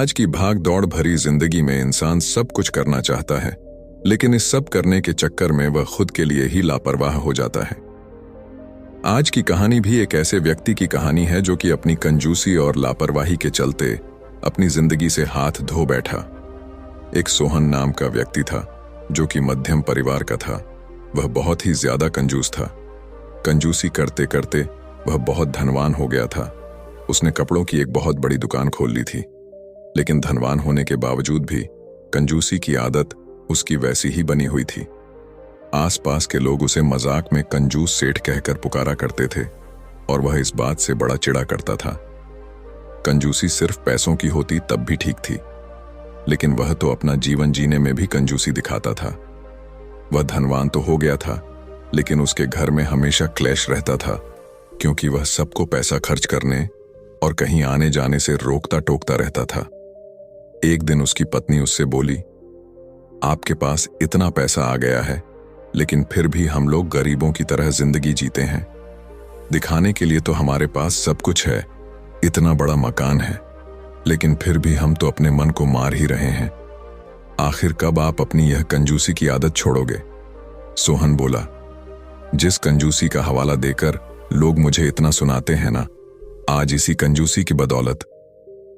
आज की भाग दौड़ भरी जिंदगी में इंसान सब कुछ करना चाहता है, लेकिन इस सब करने के चक्कर में वह खुद के लिए ही लापरवाह हो जाता है। आज की कहानी भी एक ऐसे व्यक्ति की कहानी है जो कि अपनी कंजूसी और लापरवाही के चलते अपनी जिंदगी से हाथ धो बैठा। एक सोहन नाम का व्यक्ति था जो कि मध्यम परिवार का था। वह बहुत ही ज्यादा कंजूस था। कंजूसी करते करते वह बहुत धनवान हो गया था। उसने कपड़ों की एक बहुत बड़ी दुकान खोल ली थी, लेकिन धनवान होने के बावजूद भी कंजूसी की आदत उसकी वैसी ही बनी हुई थी। आसपास के लोग उसे मजाक में कंजूस सेठ कहकर पुकारा करते थे और वह इस बात से बड़ा चिढ़ा करता था। कंजूसी सिर्फ पैसों की होती तब भी ठीक थी, लेकिन वह तो अपना जीवन जीने में भी कंजूसी दिखाता था। वह धनवान तो हो गया था, लेकिन उसके घर में हमेशा क्लेश रहता था, क्योंकि वह सबको पैसा खर्च करने और कहीं आने जाने से रोकता टोकता रहता था। एक दिन उसकी पत्नी उससे बोली, आपके पास इतना पैसा आ गया है, लेकिन फिर भी हम लोग गरीबों की तरह जिंदगी जीते हैं। दिखाने के लिए तो हमारे पास सब कुछ है, इतना बड़ा मकान है, लेकिन फिर भी हम तो अपने मन को मार ही रहे हैं। आखिर कब आप अपनी यह कंजूसी की आदत छोड़ोगे? सोहन बोला, जिस कंजूसी का हवाला देकर लोग मुझे इतना सुनाते हैं ना, आज इसी कंजूसी की बदौलत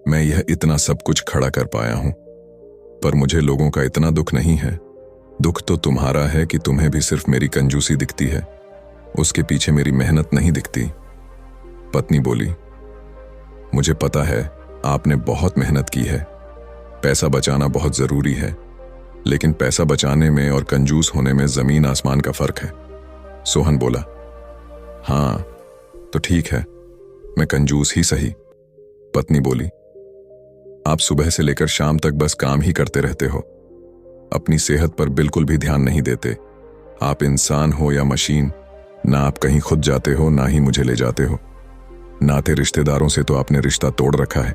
मैं यह इतना सब कुछ खड़ा कर पाया हूं। पर मुझे लोगों का इतना दुख नहीं है। दुख तो तुम्हारा है कि तुम्हें भी सिर्फ मेरी कंजूसी दिखती है, उसके पीछे मेरी मेहनत नहीं दिखती। पत्नी बोली, मुझे पता है आपने बहुत मेहनत की है। पैसा बचाना बहुत जरूरी है, लेकिन पैसा बचाने में और कंजूस होने में जमीन आसमान का फर्क है। सोहन बोला, हाँ तो ठीक है, मैं कंजूस ही सही। पत्नी बोली, आप सुबह से लेकर शाम तक बस काम ही करते रहते हो, अपनी सेहत पर बिल्कुल भी ध्यान नहीं देते। आप इंसान हो या मशीन, ना आप कहीं खुद जाते हो ना ही मुझे ले जाते हो। नाते रिश्तेदारों से तो आपने रिश्ता तोड़ रखा है।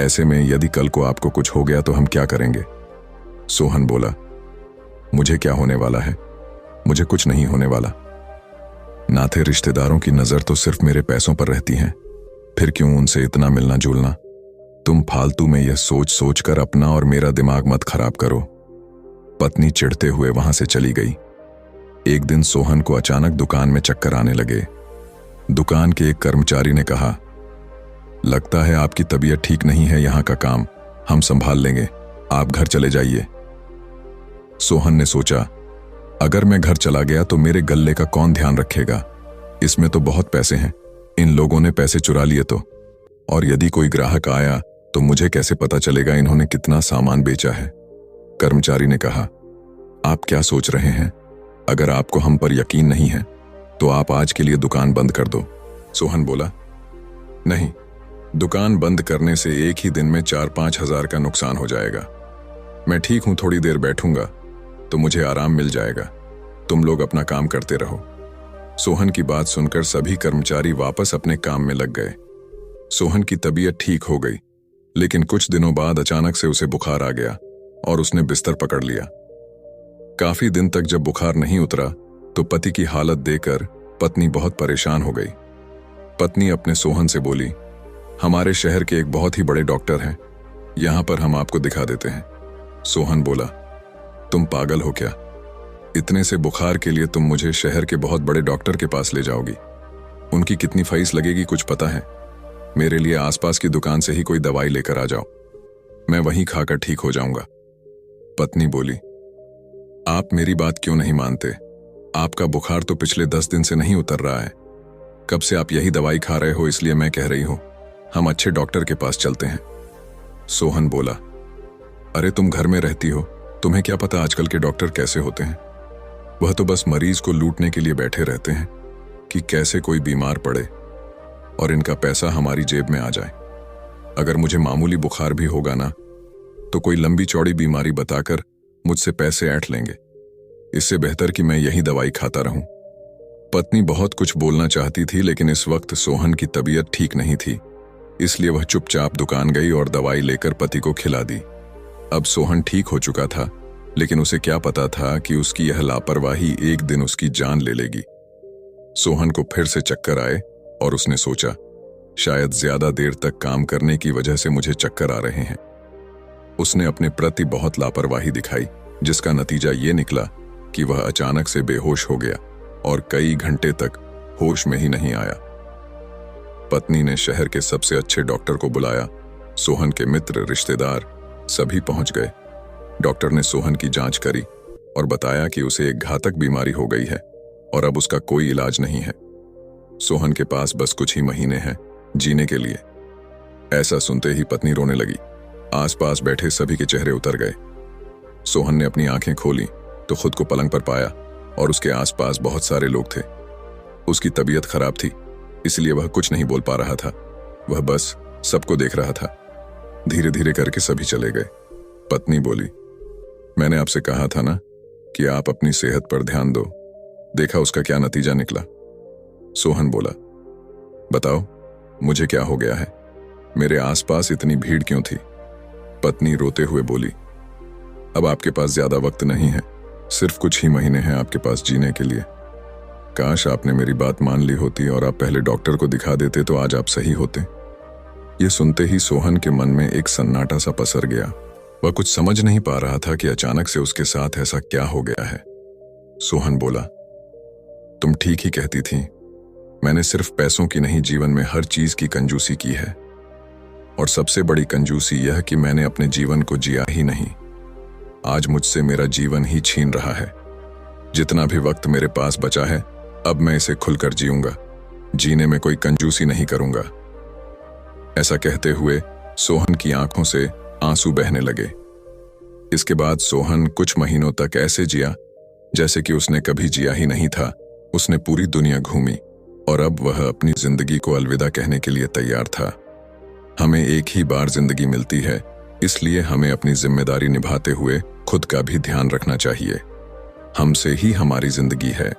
ऐसे में यदि कल को आपको कुछ हो गया तो हम क्या करेंगे? सोहन बोला, मुझे क्या होने वाला है? मुझे कुछ नहीं होने वाला। नाते रिश्तेदारों की नजर तो सिर्फ मेरे पैसों पर रहती है, फिर क्यों उनसे इतना मिलना जुलना? तुम फालतू में यह सोच सोच कर अपना और मेरा दिमाग मत खराब करो। पत्नी चिढ़ते हुए वहां से चली गई। एक दिन सोहन को अचानक दुकान में चक्कर आने लगे। दुकान के एक कर्मचारी ने कहा, लगता है आपकी तबीयत ठीक नहीं है, यहां का काम हम संभाल लेंगे, आप घर चले जाइए। सोहन ने सोचा, अगर मैं घर चला गया तो मेरे गल्ले का कौन ध्यान रखेगा? इसमें तो बहुत पैसे हैं, इन लोगों ने पैसे चुरा लिए तो, और यदि कोई ग्राहक आया तो मुझे कैसे पता चलेगा इन्होंने कितना सामान बेचा है? कर्मचारी ने कहा, आप क्या सोच रहे हैं? अगर आपको हम पर यकीन नहीं है तो आप आज के लिए दुकान बंद कर दो। सोहन बोला, नहीं, दुकान बंद करने से एक ही दिन में 4-5 हजार का नुकसान हो जाएगा। मैं ठीक हूं, थोड़ी देर बैठूंगा तो मुझे आराम मिल जाएगा। तुम लोग अपना काम करते रहो। सोहन की बात सुनकर सभी कर्मचारी वापस अपने काम में लग गए। सोहन की तबीयत ठीक हो गई, लेकिन कुछ दिनों बाद अचानक से उसे बुखार आ गया और उसने बिस्तर पकड़ लिया। काफी दिन तक जब बुखार नहीं उतरा तो पति की हालत देखकर पत्नी बहुत परेशान हो गई। पत्नी अपने सोहन से बोली, हमारे शहर के एक बहुत ही बड़े डॉक्टर हैं, यहां पर हम आपको दिखा देते हैं। सोहन बोला, तुम पागल हो क्या? इतने से बुखार के लिए तुम मुझे शहर के बहुत बड़े डॉक्टर के पास ले जाओगी? उनकी कितनी फीस लगेगी कुछ पता है? मेरे लिए आसपास की दुकान से ही कोई दवाई लेकर आ जाओ, मैं वहीं खाकर ठीक हो जाऊंगा। पत्नी बोली, आप मेरी बात क्यों नहीं मानते? आपका बुखार तो पिछले 10 दिन से नहीं उतर रहा है। कब से आप यही दवाई खा रहे हो, इसलिए मैं कह रही हूं हम अच्छे डॉक्टर के पास चलते हैं। सोहन बोला, अरे तुम घर में रहती हो, तुम्हें क्या पता आजकल के डॉक्टर कैसे होते हैं? वह तो बस मरीज को लूटने के लिए बैठे रहते हैं कि कैसे कोई बीमार पड़े और इनका पैसा हमारी जेब में आ जाए। अगर मुझे मामूली बुखार भी होगा ना, तो कोई लंबी चौड़ी बीमारी बताकर मुझसे पैसे ऐंठ लेंगे। इससे बेहतर कि मैं यही दवाई खाता रहूं। पत्नी बहुत कुछ बोलना चाहती थी, लेकिन इस वक्त सोहन की तबीयत ठीक नहीं थी, इसलिए वह चुपचाप दुकान गई और दवाई लेकर पति को खिला दी। अब सोहन ठीक हो चुका था, लेकिन उसे क्या पता था कि उसकी यह लापरवाही एक दिन उसकी जान ले लेगी। सोहन को फिर से चक्कर आए और उसने सोचा, शायद ज्यादा देर तक काम करने की वजह से मुझे चक्कर आ रहे हैं। उसने अपने प्रति बहुत लापरवाही दिखाई, जिसका नतीजा ये निकला कि वह अचानक से बेहोश हो गया और कई घंटे तक होश में ही नहीं आया। पत्नी ने शहर के सबसे अच्छे डॉक्टर को बुलाया। सोहन के मित्र, रिश्तेदार सभी पहुंच गए। डॉक्टर ने सोहन की जांच करी और बताया कि उसे एक घातक बीमारी हो गई है और अब उसका कोई इलाज नहीं है। सोहन के पास बस कुछ ही महीने हैं जीने के लिए। ऐसा सुनते ही पत्नी रोने लगी। आसपास बैठे सभी के चेहरे उतर गए। सोहन ने अपनी आंखें खोली तो खुद को पलंग पर पाया और उसके आसपास बहुत सारे लोग थे। उसकी तबीयत खराब थी, इसलिए वह कुछ नहीं बोल पा रहा था। वह बस सबको देख रहा था। धीरे धीरे करके सभी चले गए। पत्नी बोली, मैंने आपसे कहा था ना कि आप अपनी सेहत पर ध्यान दो। देखा उसका क्या नतीजा निकला। सोहन बोला, बताओ मुझे क्या हो गया है? मेरे आसपास इतनी भीड़ क्यों थी? पत्नी रोते हुए बोली, अब आपके पास ज्यादा वक्त नहीं है, सिर्फ कुछ ही महीने हैं आपके पास जीने के लिए। काश आपने मेरी बात मान ली होती और आप पहले डॉक्टर को दिखा देते तो आज आप सही होते। ये सुनते ही सोहन के मन में एक सन्नाटा सा पसर गया। वह कुछ समझ नहीं पा रहा था कि अचानक से उसके साथ ऐसा क्या हो गया है। सोहन बोला, तुम ठीक ही कहती थी। मैंने सिर्फ पैसों की नहीं, जीवन में हर चीज की कंजूसी की है। और सबसे बड़ी कंजूसी यह कि मैंने अपने जीवन को जिया ही नहीं। आज मुझसे मेरा जीवन ही छीन रहा है। जितना भी वक्त मेरे पास बचा है, अब मैं इसे खुलकर जीऊंगा। जीने में कोई कंजूसी नहीं करूंगा। ऐसा कहते हुए सोहन की आंखों से आंसू बहने लगे। इसके बाद सोहन कुछ महीनों तक ऐसे जिया जैसे कि उसने कभी जिया ही नहीं था। उसने पूरी दुनिया घूमी और अब वह अपनी जिंदगी को अलविदा कहने के लिए तैयार था। हमें एक ही बार जिंदगी मिलती है, इसलिए हमें अपनी जिम्मेदारी निभाते हुए खुद का भी ध्यान रखना चाहिए। हमसे ही हमारी जिंदगी है।